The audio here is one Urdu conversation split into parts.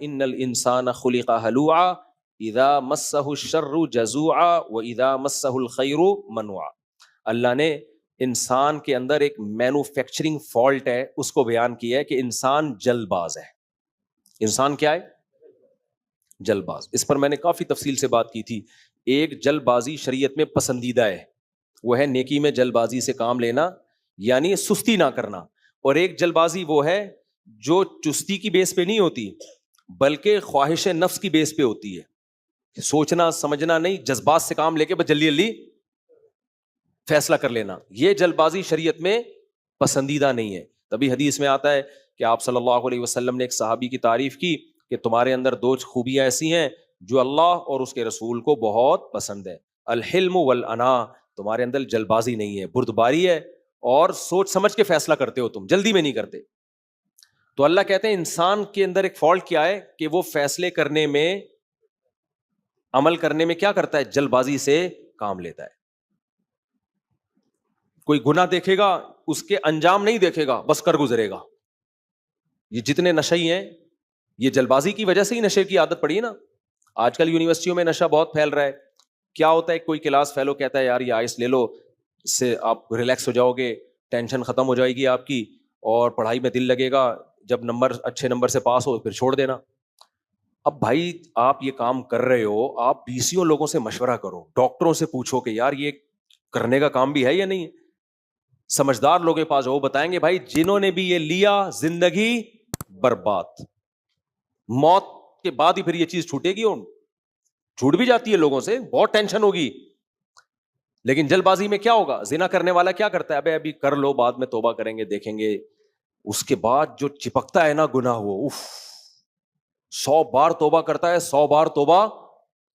ان الانسان خلق ہلوعا اذا مسہ الشر جزوعا واذا مسہ الخیر منوعا. اللہ نے انسان کے اندر ایک مینوفیکچرنگ فالٹ ہے, اس کو بیان کیا ہے کہ انسان جلد باز ہے. انسان کیا ہے؟ جلد باز. اس پر میں نے کافی تفصیل سے بات کی تھی. ایک جلد بازی شریعت میں پسندیدہ ہے, وہ ہے نیکی میں جلد بازی سے کام لینا, یعنی سستی نہ کرنا. اور ایک جلد بازی وہ ہے جو چستی کی بیس پہ نہیں ہوتی بلکہ خواہش نفس کی بیس پہ ہوتی ہے, سوچنا سمجھنا نہیں, جذبات سے کام لے کے بس جلدی جلدی فیصلہ کر لینا. یہ جلد بازی شریعت میں پسندیدہ نہیں ہے. تبھی حدیث میں آتا ہے کہ آپ صلی اللہ علیہ وسلم نے ایک صحابی کی تعریف کی کہ تمہارے اندر دو خوبیاں ایسی ہیں جو اللہ اور اس کے رسول کو بہت پسند ہے, الحلم والانا. تمہارے اندر جلد بازی نہیں ہے, بردباری ہے, اور سوچ سمجھ کے فیصلہ کرتے ہو, تم جلدی میں نہیں کرتے. تو اللہ کہتے ہیں انسان کے اندر ایک فالٹ کیا ہے کہ وہ فیصلے کرنے میں, عمل کرنے میں کیا کرتا ہے, جلد بازی سے کام لیتا ہے. کوئی گناہ دیکھے گا, اس کے انجام نہیں دیکھے گا, بس کر گزرے گا. یہ جتنے نشئی ہیں یہ جلد بازی کی وجہ سے ہی نشے کی عادت پڑی ہے نا. آج کل یونیورسٹیوں میں نشہ بہت پھیل رہا ہے. کیا ہوتا ہے, کوئی کلاس فیلو کہتا ہے یار یہ آئس لے لو, اس سے آپ ریلیکس ہو جاؤ گے, ٹینشن ختم ہو جائے گی آپ کی, اور پڑھائی میں دل لگے گا, جب نمبر اچھے نمبر سے پاس ہو پھر چھوڑ دینا. اب بھائی آپ یہ کام کر رہے ہو, آپ بیسیوں لوگوں سے مشورہ کرو, ڈاکٹروں سے پوچھو کہ یار یہ کرنے کا کام بھی ہے یا نہیں ہے. سمجھدار لوگوں کے پاس وہ بتائیں گے بھائی جنہوں نے بھی یہ لیا زندگی برباد, موت کے بعد ہی پھر یہ چیز چھوٹے گی. اور چھوٹ بھی جاتی ہے لوگوں سے, بہت ٹینشن ہوگی. لیکن جلد بازی میں کیا ہوگا, زنا کرنے والا کیا کرتا ہے, ابھی کر لو بعد میں توبہ کریں گے دیکھیں گے. اس کے بعد جو چپکتا ہے نا گناہ, وہ 100 بار توبہ کرتا ہے, 100 بار توبہ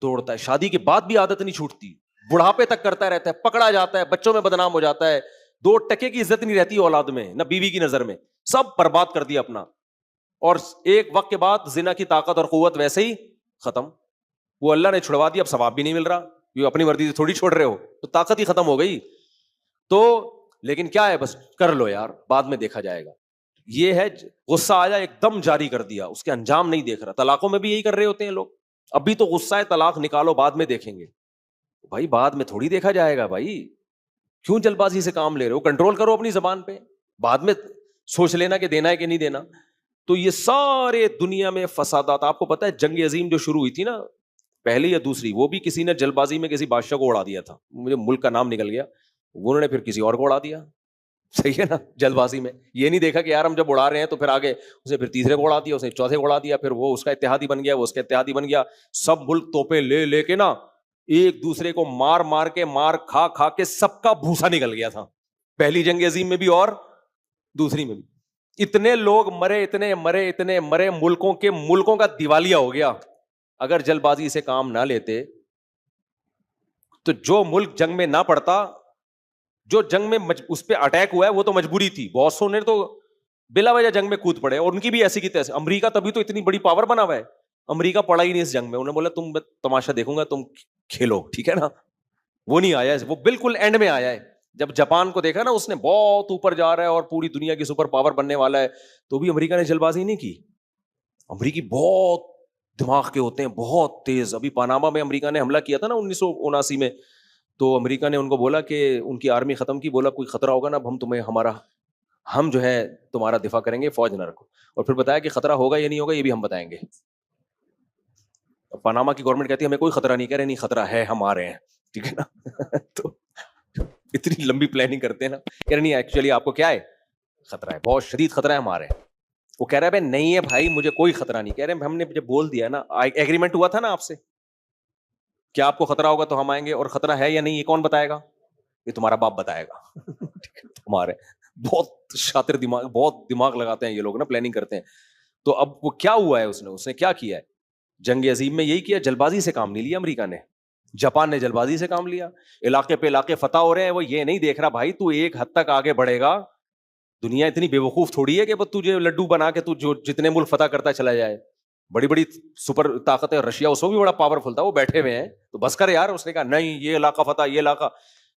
توڑتا ہے. شادی کے بعد بھی عادت نہیں چھوٹتی, بڑھاپے تک کرتا رہتا ہے, پکڑا جاتا ہے, بچوں میں بدنام ہو جاتا ہے, 2 ٹکے کی عزت نہیں رہتی اولاد میں, نہ بیوی کی نظر میں, سب برباد کر دیا اپنا. اور ایک وقت کے بعد زنا کی طاقت اور قوت ویسے ہی ختم. وہ اللہ نے چھڑوا دیا, اب ثواب بھی نہیں مل رہا, یہ اپنی مرضی سے تھوڑی چھوڑ رہے ہو, تو طاقت ہی ختم ہو گئی. تو لیکن کیا ہے, بس کر لو یار بعد میں دیکھا جائے گا. یہ ہے غصہ آیا ایک دم جاری کر دیا, اس کے انجام نہیں دیکھ رہا. طلاقوں میں بھی یہی کر رہے ہوتے ہیں لوگ, ابھی تو غصہ ہے طلاق نکالو بعد میں دیکھیں گے. بھائی بعد میں تھوڑی دیکھا جائے گا, بھائی کیوں جلد بازی سے کام لے رہے ہو, کنٹرول کرو اپنی زبان پہ, بعد میں سوچ لینا کہ دینا ہے کہ نہیں دینا. تو یہ سارے دنیا میں فسادات, آپ کو پتا ہے جنگ عظیم جو شروع ہوئی تھی نا, پہلی یا دوسری, وہ بھی کسی نے جلد بازی میں کسی بادشاہ کو اڑا دیا تھا, مجھے ملک کا نام نکل گیا, انہوں نے پھر کسی اور کو اڑا دیا. صحیح ہے نا, جلد بازی میں یہ نہیں دیکھا کہ یار ہم جب اڑا رہے ہیں تو پھر آگے اسے پھر تیسرے کو اڑا دیا, اسے چوتھے کو اڑا دیا, پھر وہ اس کا اتحادی بن گیا, وہ اس کا اتحادی بن گیا. سب ملک توپیں لے لے کے نا ایک دوسرے کو مار مار کے, مار کھا کھا کے سب کا بھوسا نکل گیا تھا, پہلی جنگ عظیم میں بھی اور دوسری میں بھی. اتنے لوگ مرے, اتنے مرے, ملکوں کا دیوالیہ ہو گیا. اگر جلد بازی سے کام نہ لیتے تو جو ملک جنگ میں نہ پڑتا, جو جنگ میں اس پہ اٹیک ہوا ہے وہ تو مجبوری تھی, بہت سو نے تو بلا وجہ جنگ میں کود پڑے, اور ان کی بھی ایسی کی تیسے. امریکہ تبھی تو اتنی بڑی پاور بنا ہوا ہے, امریکہ پڑا ہی نہیں اس جنگ میں, انہوں نے بولا تم تماشا دیکھوں گا, تم کھیلو, ٹھیک ہے نا. وہ نہیں آیا, وہ بالکل اینڈ میں آیا ہے. جب جاپان کو دیکھا نا اس نے بہت اوپر جا رہا ہے اور پوری دنیا کی سپر پاور بننے والا ہے, تو بھی امریکہ نے جلد بازی نہیں کی. امریکی بہت دماغ کے ہوتے ہیں, بہت تیز. ابھی پاناما میں امریکہ نے حملہ کیا تھا نا 1979 میں, تو امریکہ نے ان کو بولا کہ ان کی آرمی ختم کی, بولا کوئی خطرہ ہوگا نا اب ہم جو ہے تمہارا دفاع کریں گے, فوج نہ رکھو. اور پھر بتایا کہ خطرہ ہوگا یا نہیں ہوگا یہ بھی ہم بتائیں گے. پاناما کی گورنمنٹ کہتی ہے ہمیں کوئی خطرہ نہیں, کہہ رہے نہیں خطرہ ہے, ہم آ رہے ہیں, ٹھیک ہے نا. تو اتنی لمبی پلاننگ کرتے ہیں نا, کہہ رہے نہیں ایکچولی آپ کو کیا ہے, خطرہ ہے, بہت شدید خطرہ ہے, ہم آ رہے ہیں. وہ کہہ رہا ہے بھائی نہیں ہے بھائی مجھے کوئی خطرہ نہیں. کہہ رہے ہم نے جب بول دیا نا, ایگریمنٹ ہوا تھا نا آپ سے, کیا آپ کو خطرہ ہوگا تو ہم آئیں گے, اور خطرہ ہے یا نہیں یہ کون بتائے گا, یہ تمہارا باپ بتائے گا. ہمارے بہت شاطر دماغ, بہت دماغ لگاتے ہیں یہ لوگ نا, پلاننگ کرتے ہیں. تو اب وہ کیا ہوا ہے, اس نے کیا کیا ہے جنگ عظیم میں, یہی کیا, جلد بازی سے کام نہیں لیا امریکہ نے. جاپان نے جلد بازی سے کام لیا, علاقے پہ علاقے فتح ہو رہے ہیں, وہ یہ نہیں دیکھ رہا بھائی تو ایک حد تک آگے بڑھے گا. دنیا اتنی بے وقوف تھوڑی ہے کہ بس تجھے لڈو بنا کے تو جو جتنے ملک فتح کرتا چلا جائے. بڑی بڑی سپر طاقت ہے, رشیا اس کو بھی بڑا پاورفل تھا, وہ بیٹھے ہوئے ہیں, تو بس کر یار. اس نے کہا نہیں یہ علاقہ فتح, یہ علاقہ.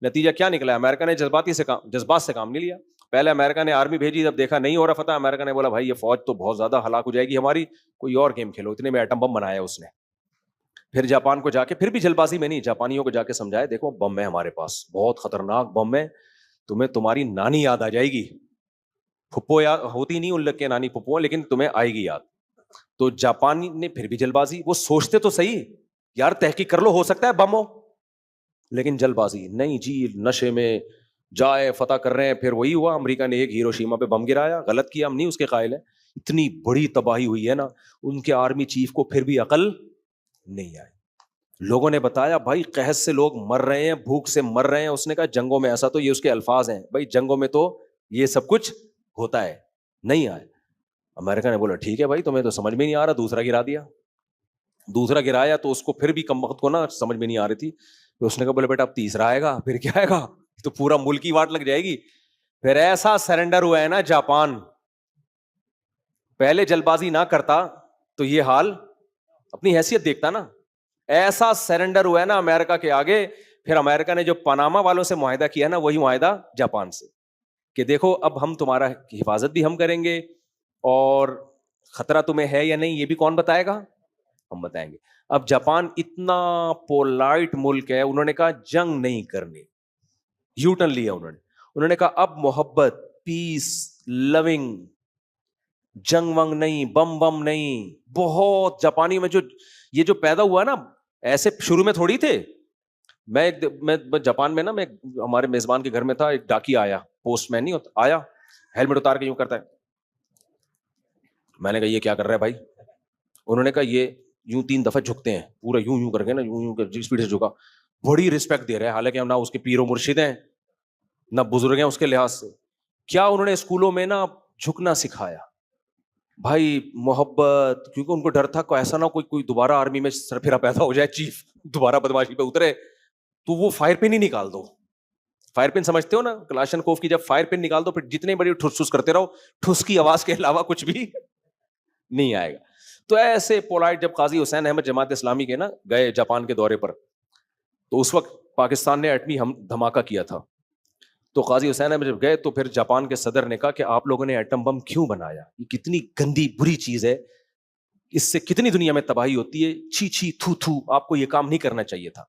نتیجہ کیا نکلا, امریکہ نے جذبات سے کام نہیں لیا. پہلے امریکہ نے آرمی بھیجی, جب دیکھا نہیں ہو رہا فتح, امریکہ نے بولا بھائی یہ فوج تو بہت زیادہ ہلاک ہو جائے گی ہماری, کوئی اور گیم کھیلو. اتنے میں ایٹم بم بنایا اس نے. پھر جاپان کو جا کے, پھر بھی جلد بازی میں نہیں, جاپانیوں کو جا کے سمجھایا دیکھو بم ہے ہمارے پاس, بہت خطرناک بم ہے, تمہیں تمہاری نانی یاد آ جائے گی. پھپھو یاد ہوتی نہیں ان لوگ کے نانی پھپھو, لیکن تمہیں آئے گی یاد. تو جاپانی نے پھر بھی جلد بازی, وہ سوچتے تو صحیح یار تحقیق کر لو, ہو سکتا ہے بم ہو, لیکن جلد بازی نہیں جی, نشے میں جائے فتح کر رہے ہیں. پھر وہی ہوا, امریکہ نے ایک ہیروشیما پہ بم گرایا, غلط کیا, ہم نہیں اس کے قائل ہیں, اتنی بڑی تباہی ہوئی ہے نا, ان کے آرمی چیف کو پھر بھی عقل نہیں آئی. لوگوں نے بتایا بھائی قحط سے لوگ مر رہے ہیں, بھوک سے مر رہے ہیں. اس نے کہا جنگوں میں ایسا, تو یہ اس کے الفاظ ہیں بھائی, جنگوں میں تو یہ سب کچھ ہوتا ہے, نہیں آئے. امریکہ نے بولا ٹھیک ہے بھائی, تمہیں تو سمجھ میں نہیں آ رہا, دوسرا گرا دیا. دوسرا گرایا تو اس کو پھر بھی کم وقت کو نا سمجھ میں نہیں آ رہی تھی, تو اس نے کہا بولے بیٹا اب تیسرا آئے گا, پھر کیا آئے گا, تو پورا ملک کی واٹ لگ جائے گی. پھر ایسا سرنڈر ہوا ہے نا جاپان, پہلے جلد بازی نہ کرتا تو یہ حال, اپنی حیثیت دیکھتا نا, ایسا سرنڈر ہوا ہے نا امریکہ کے آگے. پھر امریکہ نے جو پاناما والوں سے معاہدہ کیا نا, وہی معاہدہ جاپان سے, کہ دیکھو اب ہم تمہارا حفاظت بھی ہم کریں گے, اور خطرہ تمہیں ہے یا نہیں یہ بھی کون بتائے گا, ہم بتائیں گے. اب جاپان اتنا پولائٹ ملک ہے, انہوں نے کہا جنگ نہیں کرنی, یو ٹرن لیا انہوں نے کہا اب محبت, پیس, لونگ, جنگ ونگ نہیں, بم بم نہیں. بہت جاپانی میں جو یہ جو پیدا ہوا نا, ایسے شروع میں تھوڑی تھے. میں جاپان میں نا, میں ہمارے میزبان کے گھر میں تھا, ایک ڈاکی آیا, پوسٹ مین نہیں ہوتا, آیا ہیلمٹ اتار کے یوں کرتا ہے. میں نے کہا یہ کیا کر رہا ہے بھائی, انہوں نے کہا یہ یوں 3 دفعہ جھکتے ہیں, پورا یوں یوں کر کے نا, یوں کر اسپیڈ سے جھکا, بڑی رسپیکٹ دے رہے ہیں, حالانکہ ہم نہ اس کے پیر و مرشد ہیں نہ بزرگ ہیں اس کے لحاظ سے. کیا انہوں نے اسکولوں میں نا جھکنا سکھایا بھائی, محبت, کیونکہ ان کو ڈر تھا کہ ایسا نہ کوئی دوبارہ آرمی میں سرفرا پیدا ہو جائے, چیف دوبارہ بدماشی پہ اترے, تو وہ فائر پن ہی نکال دو. فائر پن سمجھتے ہو نا, کلاشنکوف کی, جب فائر پن نکال دو پھر جتنے بڑی ٹھس ٹھس کرتے رہو, ٹھس کی آواز کے علاوہ کچھ بھی نہیں آئے گا. تو ایسے پولائٹ, جب قاضی حسین احمد جماعت اسلامی کے نا گئے جاپان کے دورے پر, تو اس وقت پاکستان نے ایٹمی دھماکہ کیا تھا. تو قاضی حسین احمد جب گئے تو پھر جاپان کے صدر نے کہا کہ آپ لوگوں نے ایٹم بم کیوں بنایا, یہ کتنی گندی بری چیز ہے, اس سے کتنی دنیا میں تباہی ہوتی ہے, چھی چھی تھو تھو, آپ کو یہ کام نہیں کرنا چاہیے تھا.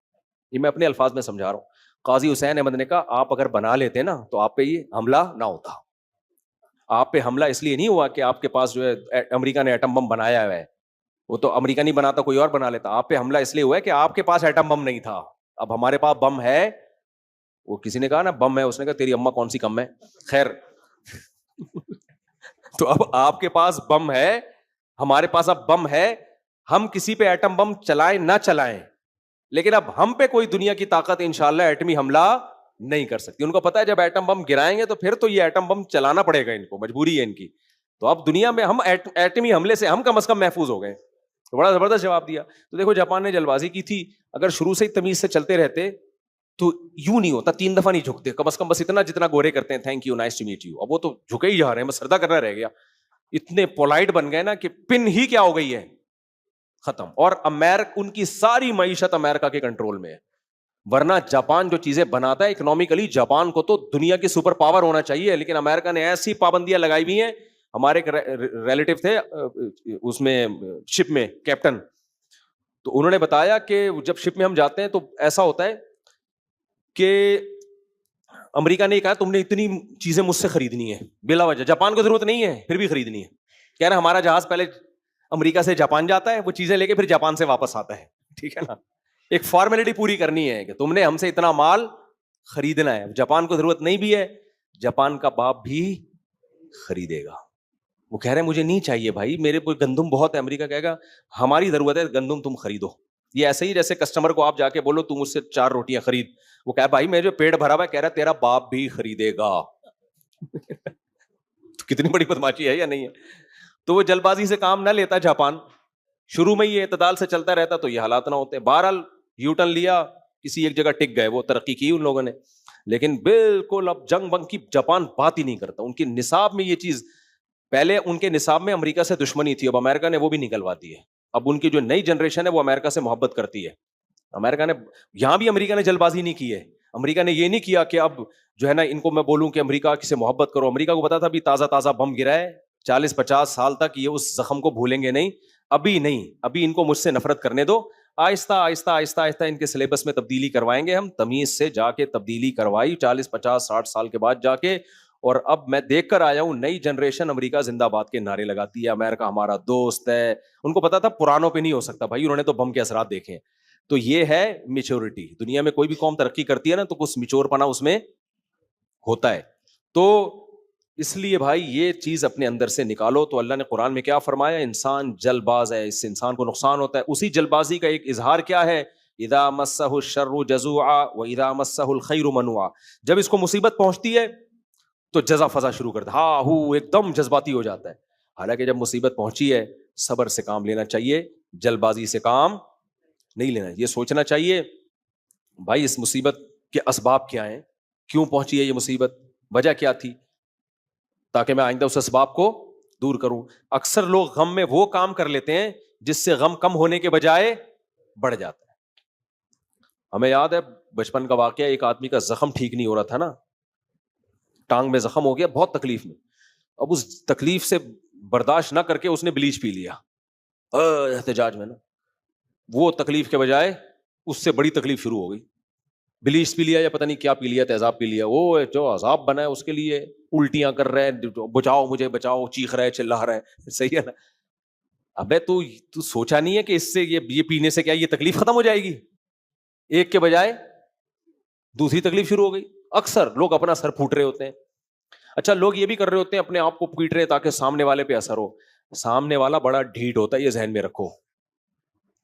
یہ میں اپنے الفاظ میں سمجھا رہا ہوں. قاضی حسین احمد نے کہا آپ اگر بنا لیتے نا تو آپ پہ یہ حملہ نہ ہوتا. آپ پہ حملہ اس لیے نہیں ہوا کہ آپ کے پاس جو ہے امریکہ نے ایٹم بم بنایا ہے, وہ تو امریکہ نہیں بناتا, کوئی اور بنا لیتا. آپ پہ حملہ اس لیے ہوا ہے کہ آپ کے پاس ایٹم بم نہیں تھا. اب ہمارے پاس بم ہے, وہ کسی نے کہا نا بم ہے, اس نے کہا تیری اماں کون سی کم ہے, خیر. تو اب آپ کے پاس بم ہے, ہمارے پاس اب بم ہے, ہم کسی پہ ایٹم بم چلائیں نہ چلائیں, لیکن اب ہم پہ کوئی دنیا کی طاقت انشاءاللہ ایٹمی حملہ نہیں کر سکتی. ان کو پتا ہے جب ایٹم بم گرائیں گے تو پھر تو یہ ایٹم بم چلانا پڑے گا ان کو, مجبوری ہے ان کی. تو اب دنیا میں ہم ایٹمی حملے سے ہم کم از کم محفوظ ہو گئے. تو بڑا زبردست جواب دیا. تو دیکھو جاپان نے جلد بازی کی تھی, اگر شروع سے ہی تمیز سے چلتے رہتے تو یوں نہیں ہوتا, 3 دفعہ نہیں جھکتے, کم از کم بس اتنا جتنا گورے کرتے ہیں, thank you, nice to meet you. اب وہ تو جھکے ہی جا رہے ہیں, بس سردا کرنا رہ گیا. اتنے پولائٹ بن گئے نا کہ پن ہی کیا ہو گئی ہے, ختم. اور ان کی ساری معیشت امریکہ کے کنٹرول میں ہے. ورنہ جاپان جو چیزیں بناتا ہے اکنامکلی, جاپان کو تو دنیا کی سپر پاور ہونا چاہیے, لیکن امریکہ نے ایسی پابندیاں لگائی ہوئی ہیں. ہمارے ریلیٹو تھے اس میں شپ میں کیپٹن, تو انہوں نے بتایا کہ جب شپ میں ہم جاتے ہیں تو ایسا ہوتا ہے کہ امریکہ نے کہا تم نے اتنی چیزیں مجھ سے خریدنی ہے بلا وجہ, جاپان کو ضرورت نہیں ہے پھر بھی خریدنی ہے. کہہ رہے ہمارا جہاز پہلے امریکہ سے جاپان جاتا ہے, وہ چیزیں لے کے پھر جاپان سے واپس آتا ہے, ٹھیک ہے نا. ایک فارمیلٹی پوری کرنی ہے کہ تم نے ہم سے اتنا مال خریدنا ہے. جاپان کو ضرورت نہیں بھی ہے, جاپان کا باپ بھی خریدے گا. وہ کہہ رہے ہیں مجھے نہیں چاہیے بھائی, میرے کوئی گندم بہت ہے. امریکہ کہے گا ہماری ضرورت ہے گندم, تم خریدو. یہ ایسے ہی جیسے کسٹمر کو آپ جا کے بولو تم مجھ سے 4 روٹیاں خرید, وہ کہا بھائی میں جو پیٹ بھرا ہوا ہے, کہہ رہا تیرا باپ بھی خریدے گا. کتنی بڑی بدماشی ہے یا نہیں ہے. تو وہ جلد بازی سے کام نہ لیتا جاپان, شروع میں یہ اعتدال سے چلتا رہتا تو یہ حالات نہ ہوتے. بہرحال یو ٹرن لیا, کسی ایک جگہ ٹک گئے, وہ ترقی کی ان لوگوں نے, لیکن بالکل اب جنگ ونگ کی جاپان بات ہی نہیں کرتا. ان کے نصاب میں یہ چیز, پہلے ان کے نصاب میں امریکہ سے دشمنی تھی, اب امریکہ نے وہ بھی نکلوا دی ہے. اب ان کی جو نئی جنریشن ہے وہ امریکہ سے محبت کرتی ہے. امریکہ نے یہاں بھی امریکہ نے جلد بازی نہیں کی ہے, امریکہ نے یہ نہیں کیا کہ اب جو ہے نا ان کو میں بولوں کہ امریکہ سے محبت کرو. امریکہ کو پتا تھا ابھی تازہ تازہ بم گرا ہے, 40-50 سال تک یہ اس زخم کو بھولیں گے نہیں, ابھی نہیں, ابھی ان کو مجھ سے نفرت کرنے دو. آہستہ آہستہ آہستہ آہستہ ان کے سلیبس میں تبدیلی کروائیں گے ہم. تمیز سے جا کے تبدیلی کروائی 40-50-60 سال کے بعد جا کے, اور اب میں دیکھ کر آیا ہوں نئی جنریشن امریکہ زندہ باد کے نعرے لگاتی ہے, امریکہ ہمارا دوست ہے. ان کو پتا تھا پرانوں پہ نہیں ہو سکتا بھائی, انہوں نے تو بم کے اثرات دیکھے ہیں. تو یہ ہے میچورٹی. دنیا میں کوئی بھی قوم ترقی کرتی ہے نا تو کچھ میچور پنا اس میں ہوتا ہے. تو اس لیے بھائی یہ چیز اپنے اندر سے نکالو. تو اللہ نے قرآن میں کیا فرمایا, انسان جلد باز ہے, اس سے انسان کو نقصان ہوتا ہے. اسی جلد بازی کا ایک اظہار کیا ہے, اذا مسہ الشر جزوعا واذا مسہ الخیر منوعا. جب اس کو مصیبت پہنچتی ہے تو جزا فضا شروع کرتا ہے, ہاں ہو ایک دم جذباتی ہو جاتا ہے. حالانکہ جب مصیبت پہنچی ہے صبر سے کام لینا چاہیے, جلد بازی سے کام نہیں لینا. یہ سوچنا چاہیے بھائی اس مصیبت کے اسباب کیا ہیں, کیوں پہنچی ہے یہ مصیبت, وجہ کیا تھی, تاکہ میں آئندہ اس اسباب کو دور کروں. اکثر لوگ غم میں وہ کام کر لیتے ہیں جس سے غم کم ہونے کے بجائے بڑھ جاتا ہے. ہمیں یاد ہے بچپن کا واقعہ, ایک آدمی کا زخم ٹھیک نہیں ہو رہا تھا نا, ٹانگ میں زخم ہو گیا, بہت تکلیف میں. اب اس تکلیف سے برداشت نہ کر کے اس نے بلیچ پی لیا احتجاج میں نا, وہ تکلیف کے بجائے اس سے بڑی تکلیف شروع ہو گئی. بلیچ پی لیا یا پتہ نہیں کیا پی لیا, تیزاب پی لیا, وہ جو عذاب بنا ہے اس کے لیے الٹیاں کر رہے ہیں, بچاؤ مجھے بچاؤ, چیخ رہے, چلا رہے. صحیح ہے نا. ابے تو سوچا نہیں ہے کہ اس سے یہ پینے سے کیا یہ تکلیف ختم ہو جائے گی, ایک کے بجائے دوسری تکلیف شروع ہو گئی. اکثر لوگ اپنا سر پھوٹ رہے ہوتے ہیں. اچھا لوگ یہ بھی کر رہے ہوتے ہیں اپنے آپ کو پیٹ رہے تاکہ سامنے والے پہ اثر ہو. سامنے والا بڑا ڈھیٹ ہوتا ہے, یہ ذہن میں رکھو.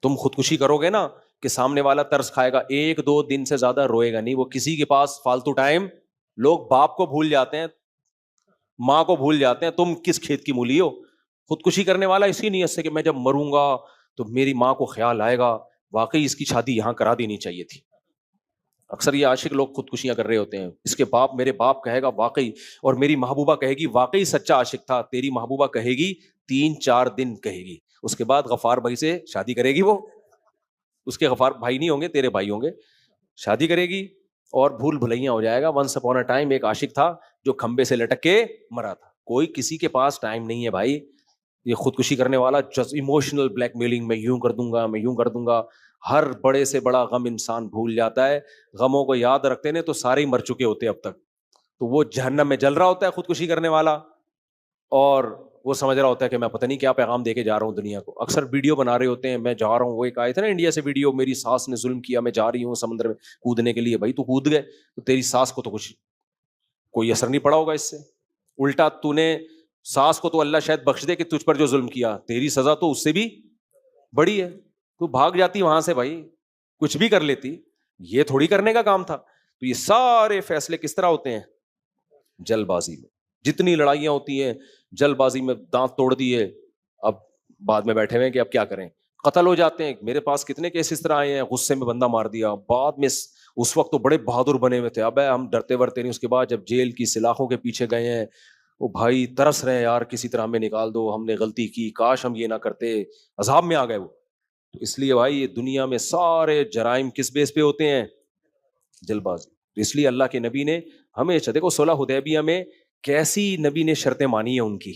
تم خودکشی کرو گے نا کہ سامنے والا ترس کھائے گا, 1-2 دن سے زیادہ روئے گا نہیں. وہ کسی کے پاس فالتو ٹائم, لوگ باپ کو بھول جاتے ہیں, ماں کو بھول جاتے ہیں, تم کس کھیت کی مولی ہو. خودکشی کرنے والا اسی نیت سے کہ میں جب مروں گا تو میری ماں کو خیال آئے گا, واقعی اس کی شادی یہاں کرا دینی چاہیے تھی. اکثر یہ عاشق لوگ خودکشیاں کر رہے ہوتے ہیں. اس کے باپ, میرے باپ کہے گا واقعی, اور میری محبوبہ کہے گی واقعی سچا عاشق تھا. تیری محبوبہ کہے گی 3-4 دن کہے گی, اس کے بعد غفار بھائی سے شادی کرے گی. وہ اس کے غفار بھائی نہیں ہوں گے, تیرے بھائی ہوں گے, شادی کرے گی اور بھول بھلیاں ہو جائے گا. ونس اپون اے ٹائم ایک عاشق تھا جو کھمبے سے لٹک کے مرا تھا. کوئی کسی کے پاس ٹائم نہیں ہے بھائی. یہ خودکشی کرنے والا ایموشنل بلیک میلنگ, میں یوں کر دوں گا, میں یوں کر دوں گا. ہر بڑے سے بڑا غم انسان بھول جاتا ہے. غموں کو یاد رکھتے ہیں تو سارے ہی مر چکے ہوتے ہیں اب تک. تو وہ جہنم میں جل رہا ہوتا ہے خودکشی کرنے والا, اور وہ سمجھ رہا ہوتا ہے کہ میں پتہ نہیں کیا پیغام دے کے جا رہا ہوں دنیا کو. اکثر ویڈیو بنا رہے ہوتے ہیں, میں جا رہا ہوں, وہ ایک آئے تھے نا انڈیا سے ویڈیو, میری ساس نے ظلم کیا, میں جا رہی ہوں سمندر میں کودنے کے لیے. بھائی تو کود گئے تو تیری ساس کو تو کچھ کوئی اثر نہیں پڑا ہوگا اس سے. الٹا تو نے ساس کو تو اللہ شاید بخش دے کہ تجھ پر جو ظلم کیا, تیری سزا تو اس سے بھی بڑی ہے. تو بھاگ جاتی وہاں سے بھائی, کچھ بھی کر لیتی, یہ تھوڑی کرنے کا کام تھا. تو یہ سارے فیصلے کس طرح ہوتے ہیں, جلد بازی میں. جتنی لڑائیاں ہوتی ہیں جلد بازی میں, دانت توڑ دیے, اب بعد میں بیٹھے ہوئے کہ اب کیا کریں, قتل ہو جاتے ہیں. میرے پاس کتنے کیس اس طرح آئے ہیں, غصے میں بندہ مار دیا, بعد میں اس وقت تو بڑے بہادر بنے ہوئے تھے, اب ہم ڈرتے ورتے نہیں. اس کے بعد جب جیل کی سلاخوں کے پیچھے گئے ہیں, وہ بھائی ترس رہے ہیں یار کسی طرح ہمیں نکال دو, ہم نے غلطی کی, کاش ہم یہ نہ کرتے, عذاب میں آ گئے وہ. تو اس لیے بھائی یہ دنیا میں سارے جرائم کس بیس پہ ہوتے ہیں, جلد بازی. اس لیے اللہ کے نبی نے ہمیشہ, دیکھو صلح حدیبیہ میں کیسی نبی نے شرطیں مانی ہیں ان کی.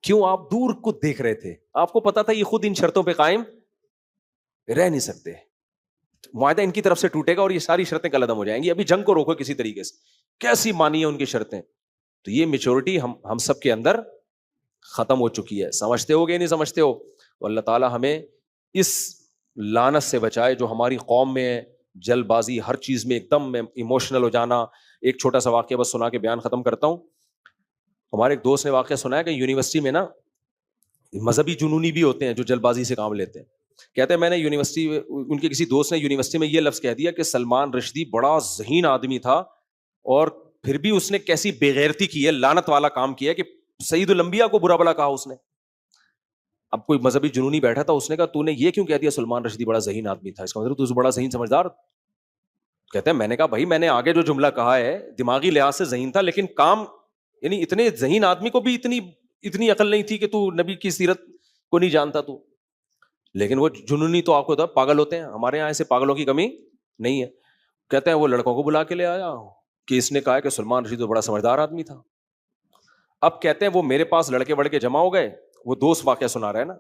کیوں, آپ دور کو دیکھ رہے تھے, آپ کو پتا تھا یہ خود ان شرطوں پہ قائم رہ نہیں سکتے, معاہدہ ان کی طرف سے ٹوٹے گا اور یہ ساری شرطیں کل عدم ہو جائیں گی. ابھی جنگ کو روکو کسی طریقے سے, کیسی مانی ہے ان کی شرطیں. تو یہ میچورٹی ہم سب کے اندر ختم ہو چکی ہے. سمجھتے ہو گے نہیں سمجھتے ہو, تو اللہ تعالیٰ ہمیں اس لعنت سے بچائے جو ہماری قوم میں ہے, جلد بازی, ہر چیز میں ایک دم ایموشنل ہو جانا. ایک چھوٹا سا واقعہ بس سنا کے بیان ختم کرتا ہوں. ہمارے ایک دوست نے واقعہ سنا ہے کہ یونیورسٹی میں نا مذہبی جنونی بھی ہوتے ہیں جو جلد بازی سے کام لیتے ہیں. کہتے ہیں میں نے یونیورسٹی, ان کے کسی دوست نے یونیورسٹی میں یہ لفظ کہہ دیا کہ سلمان رشدی بڑا ذہین آدمی تھا, اور پھر بھی اس نے کیسی بے غیرتی کی ہے, لعنت والا کام کیا کہ سید الانبیاء کو برا بلا کہا اس نے. اب کوئی مذہبی جنونی بیٹھا تھا, اس نے کہا تو نے یہ کیوں کہہ دیا سلمان رشدی بڑا ذہین آدمی تھا, اس کا مطلب تو بڑا ذہین سمجھدار. کہتے ہیں میں نے کہا بھائی میں نے آگے جو جملہ کہا ہے دماغی لحاظ سے ذہین تھا, لیکن کام یعنی اتنے ذہین آدمی کو بھی اتنی عقل نہیں تھی کہ تو نبی کی سیرت کو نہیں جانتا تو. لیکن وہ جنونی تو آپ کو پتا پاگل ہوتے ہیں, ہمارے یہاں ایسے پاگلوں کی کمی نہیں ہے. کہتے ہیں وہ لڑکوں کو بلا کے لے آیا کہ اس نے کہا کہ سلمان رشدی تو بڑا سمجھدار آدمی تھا. اب کہتے ہیں وہ میرے پاس لڑکے وڑکے جمع ہو گئے, وہ دوست واقعہ سنا رہا ہے نا,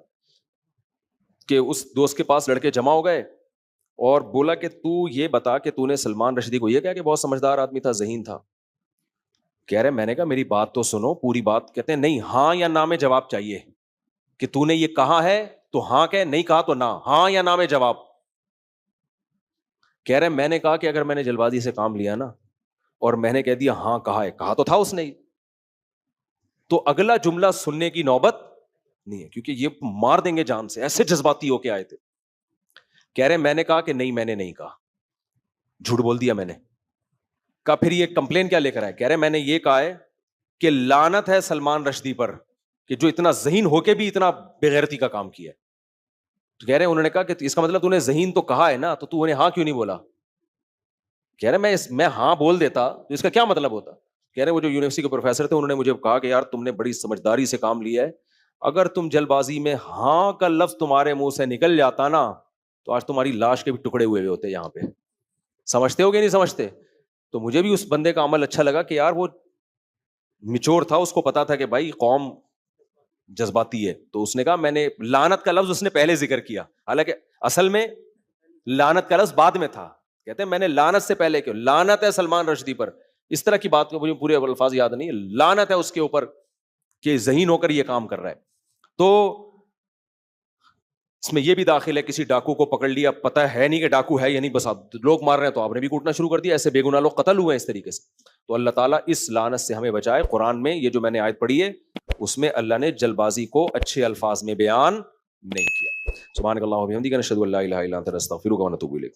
کہ اس دوست کے پاس لڑکے جمع ہو گئے اور بولا کہ تو یہ بتا کہ تو نے سلمان رشدی کو یہ کہا کہ بہت سمجھدار آدمی تھا, ذہین تھا. کہہ رہے میں نے کہا میری بات تو سنو پوری بات. کہتے ہیں نہیں, ہاں یا نا میں جواب چاہیے, کہ تو نے یہ کہا ہے تو ہاں کہ, نہیں کہا تو نہ, ہاں یا نا میں جواب. کہہ رہے میں نے کہا کہ اگر میں نے جلد بازی سے کام لیا نا اور میں نے کہہ دیا ہاں کہا ہے, کہا تو تھا اس نے, تو اگلا جملہ سننے کی نوبت نہیں ہے, کیونکہ یہ مار دیں گے جان سے, ایسے جذباتی ہو کے آئے تھے. کہہ رہے میں نے کہا کہ نہیں میں نے نہیں کہا, جھوٹ بول دیا میں نے. کہا پھر یہ کمپلین کیا لے کر آئے؟ کہہ رہے میں نے یہ کہا ہے کہ لعنت ہے سلمان رشدی پر کہ جو اتنا ذہین ہو کے بھی اتنا بےغیرتی کا کام کیا ہے. تو کہہ رہے انہوں نے کہا کہ اس کا مطلب تو نے ذہین تو کہا ہے نا, تو انہیں ہاں کیوں نہیں بولا؟ کہہ رہے میں ہاں بول دیتا تو اس کا کیا مطلب ہوتا؟ کہہ رہے وہ جو یونیورسٹی کے پروفیسر تھے انہوں نے مجھے کہا کہ یار تم نے بڑی سمجھداری سے کام لیا ہے, اگر تم جلد بازی میں ہاں کا لفظ تمہارے منہ سے نکل جاتا نا تو آج تمہاری لاش کے بھی ٹکڑے ہوئے ہوتے یہاں پہ. سمجھتے ہو کہ نہیں سمجھتے؟ تو مجھے بھی اس بندے کا عمل اچھا لگا کہ یار وہ میچور تھا, اس کو پتا تھا کہ بھائی قوم جذباتی ہے. تو اس نے کہا میں نے لعنت کا لفظ اس نے پہلے ذکر کیا, حالانکہ اصل میں لعنت کا لفظ بعد میں تھا. کہتے ہیں میں نے لعنت سے پہلے کیوں, لعنت ہے سلمان رشدی پر, اس طرح کی بات کو مجھے پورے الفاظ یاد نہیں, لعنت ہے اس کے اوپر کہ ذہین ہو کر یہ کام کر رہا ہے. تو اس میں یہ بھی داخل ہے, کسی ڈاکو کو پکڑ لیا, پتہ ہے نہیں کہ ڈاکو ہے یا نہیں, بس لوگ مار رہے ہیں تو آپ نے بھی کوٹنا شروع کر دیا, ایسے بے گناہ لوگ قتل ہوئے ہیں اس طریقے سے. تو اللہ تعالیٰ اس لعنت سے ہمیں بچائے. قرآن میں یہ جو میں نے آیت پڑھی ہے اس میں اللہ نے جلد بازی کو اچھے الفاظ میں بیان نہیں کیا. سبحانک اللہم و بحمدک نشہد ان لا الہ الا انت نستغفرک و نتوب الیک.